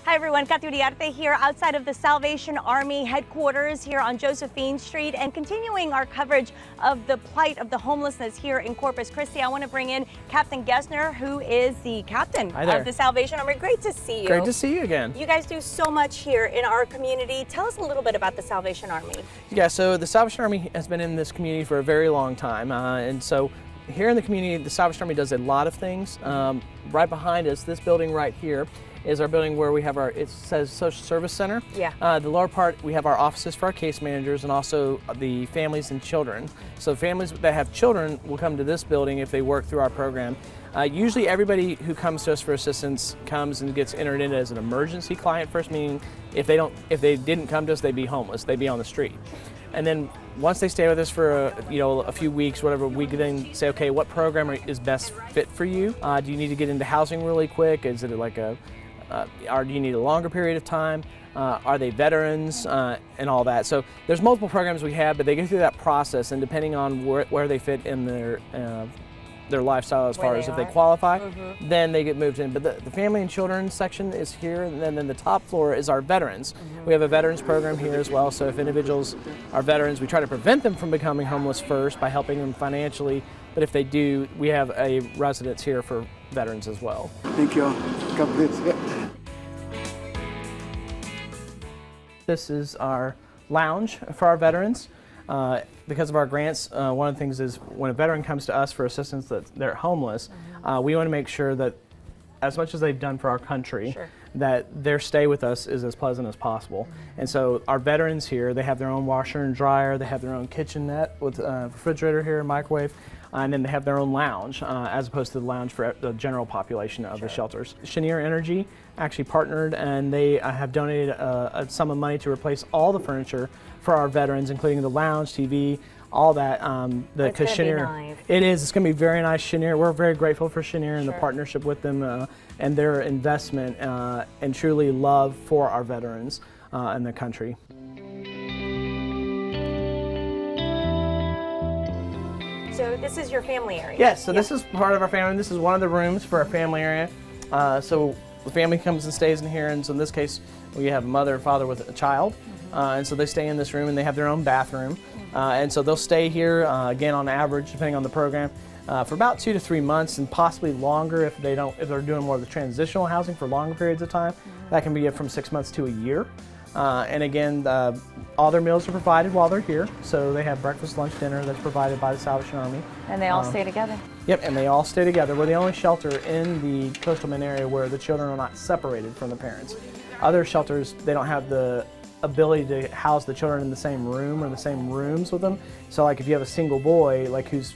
Hi everyone, Katy Uriarte here outside of the Salvation Army headquarters here on Josephine Street, and continuing our coverage of the plight of the homelessness here in Corpus Christi. I want to bring in Captain Gessner, who is the captain of the Salvation Army. Great to see you. Great to see you again. You guys do so much here in our community. Tell us a little bit about the Salvation Army. Yeah, so the Salvation Army has been in this community for a very long time, and so here in the community, the Salvation Army does a lot of things. Right behind us, this building right here, is our building where we have our, it says Social Service Center. Yeah. The lower part, we have our offices for our case managers and also the families and children. So families that have children will come to this building if they work through our program. Usually everybody who comes to us for assistance comes and gets entered in as an emergency client first, meaning if they didn't come to us, they'd be homeless, they'd be on the street. And then once they stay with us for a few weeks, whatever, we then say, okay, what program is best fit for you? Do you need to get into housing really quick? Is it like or do you need a longer period of time? Are they veterans and all that? So there's multiple programs we have, but they go through that process, and depending on where they fit in their lifestyle as far as if they qualify, then they get moved in. But the family and children section is here, and then the top floor is our veterans. We have a veterans program here as well, so if individuals are veterans, we try to prevent them from becoming homeless first by helping them financially, but if they do, we have a residence here for veterans as well. Thank you. God bless. This is our lounge for our veterans. Because of our grants, one of the things is when a veteran comes to us for assistance that they're homeless, we want to make sure that as much as they've done for our country, that their stay with us is as pleasant as possible. And so our veterans here, they have their own washer and dryer, they have their own kitchenette with a refrigerator here, a microwave, and then they have their own lounge, as opposed to the lounge for the general population of the shelters. Cheniere Energy actually partnered, and they have donated a sum of money to replace all the furniture for our veterans, including the lounge, TV, all that. It's gonna be nice. It is. It's going to be very nice. Cheniere. We're very grateful for Cheniere and the partnership with them and their investment and truly love for our veterans and the country. So this is your family area? Yes, so this is part of our family. This is one of the rooms for our family area. So the family comes and stays in here, and so in this case, we have a mother and father with a child, and so they stay in this room, and they have their own bathroom. And so they'll stay here, again, on average, depending on the program, for about 2 to 3 months, and possibly longer if they're doing more of the transitional housing for longer periods of time. That can be from 6 months to a year. And again, all their meals are provided while they're here. So they have breakfast, lunch, dinner that's provided by the Salvation Army. And they all stay together? Yep, and they all stay together. We're the only shelter in the Coastal Bend area where the children are not separated from the parents. Other shelters, they don't have the ability to house the children in the same room or the same rooms with them. So like if you have a single boy, like who's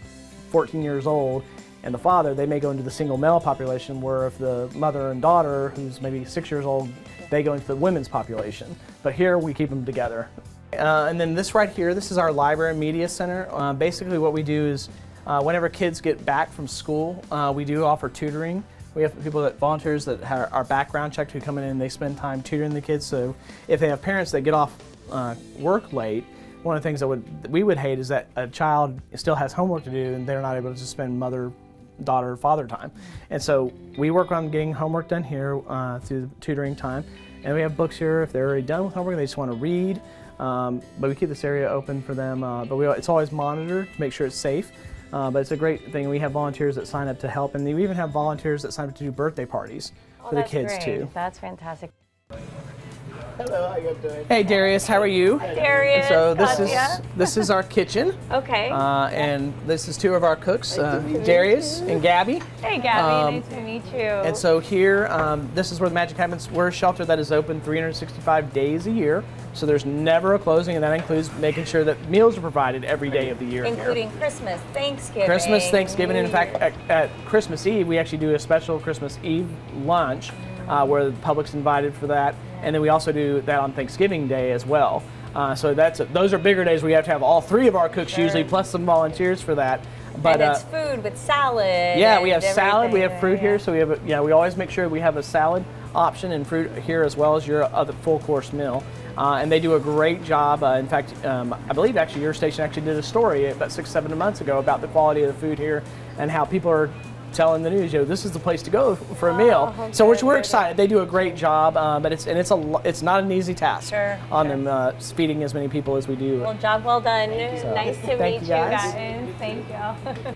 14 years old, and the father, they may go into the single male population, where if the mother and daughter, who's maybe 6 years old, they go into the women's population. But here we keep them together. And then this right here, this is our library and media center. Basically what we do is whenever kids get back from school, we do offer tutoring. We have volunteers that are background checked who come in and they spend time tutoring the kids. So if they have parents that get off work late, one of the things that we would hate is that a child still has homework to do and they're not able to spend mother, daughter, father time. And so we work on getting homework done here through the tutoring time. And we have books here if they're already done with homework and they just want to read. But we keep this area open for them. But it's always monitored to make sure it's safe. But it's a great thing. We have volunteers that sign up to help, and we even have volunteers that sign up to do birthday parties for the kids too. That's fantastic. Hello, how you doing? Hey Darius, how are you? Darius, So Katya. this is our kitchen. Okay. And this is two of our cooks, Darius and Gabby. Hey Gabby, nice to meet you. And so here, this is where the magic happens. We're a shelter that is open 365 days a year. So there's never a closing, and that includes making sure that meals are provided every day of the year. Including here. Christmas, Thanksgiving. Christmas, Thanksgiving, and in fact, at Christmas Eve, we actually do a special Christmas Eve lunch where the public's invited for that. And then we also do that on Thanksgiving Day as well. So those are bigger days where you have to have all three of our cooks usually, plus some volunteers for that. But it's food with salad. Yeah, we have salad, we have fruit here, so we have we always make sure we have a salad option and fruit here as well as your other full course meal. And they do a great job. In fact, I believe actually your station actually did a story about 6-7 months ago about the quality of the food here and how people are telling the news, this is the place to go for a meal. So which we're excited. They do a great job, but it's not an easy task on them feeding as many people as we do. Well, job well done. Nice to meet you guys. Thank you.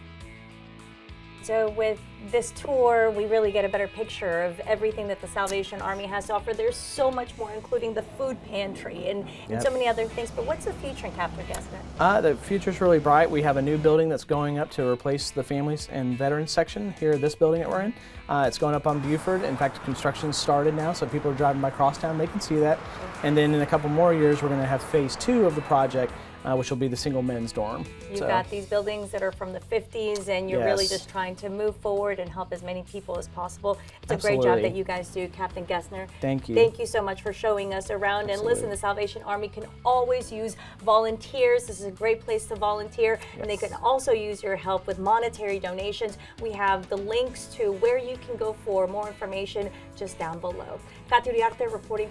So with this tour, we really get a better picture of everything that the Salvation Army has to offer. There's so much more, including the food pantry and so many other things. But what's the future in Captain Gessner? The future's really bright. We have a new building that's going up to replace the families and veterans section here at this building that we're in. It's going up on Buford. In fact, construction's started now, so people are driving by Crosstown, they can see that. And then in a couple more years, we're going to have phase 2 of the project, which will be the single men's dorm. You've got these buildings that are from the 50s, and you're really just trying to move forward and help as many people as possible. It's a great job that you guys do, Captain Gessner. Thank you. Thank you so much for showing us around. And listen, the Salvation Army can always use volunteers. This is a great place to volunteer, and they can also use your help with monetary donations. We have the links to where you can go for more information just down below. Katy Uriarte reporting